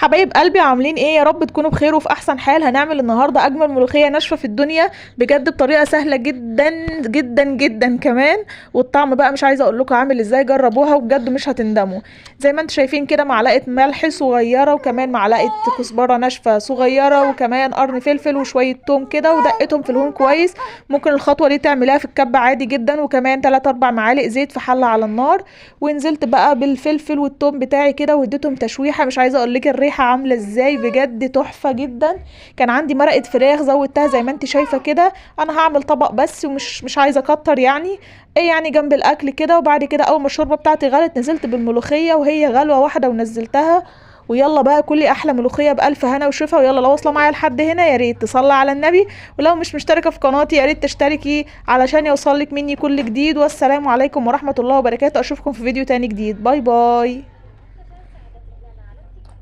حبايب قلبي عاملين ايه؟ يا رب تكونوا بخير وفي احسن حال. هنعمل النهارده اجمل ملوخيه ناشفه في الدنيا بجد، بطريقه سهله جدا جدا جدا كمان. والطعم بقى مش عايزه اقول لكم عامل ازاي، جربوها وبجد مش هتندموا. زي ما انتم شايفين كده، معلقه ملح صغيره، وكمان معلقه كزبره ناشفه صغيره، وكمان قرن فلفل وشويه توم كده، ودقتهم في الهون كويس. ممكن الخطوه دي تعمليها في الكبه عادي جدا. وكمان 3 4 معالق زيت في حله على النار. ونزلت بقى بالفلفل والثوم بتاعي كده، واديتهم تشويحه. مش عايزه اقول لك الريحه عامله ازاي، بجد تحفه جدا. كان عندي مرقه فراخ زودتها زي ما انت شايفه كده. انا هعمل طبق بس، ومش مش عايزه اكتر يعني. ايه يعني جنب الاكل كده. وبعد كده اول ما الشوربه بتاعتي غلت، نزلت بالملوخيه وهي غلوه واحده ونزلتها. ويلا بقى كلي احلى ملوخيه بالف هنا وشفا. ويلا لو واصله معايا لحد هنا يا ريت تصلي على النبي. ولو مش مشتركه في قناتي يا ريت تشتركي علشان يوصلك مني كل جديد. والسلام عليكم ورحمه الله وبركاته. اشوفكم في فيديو تاني جديد. باي باي.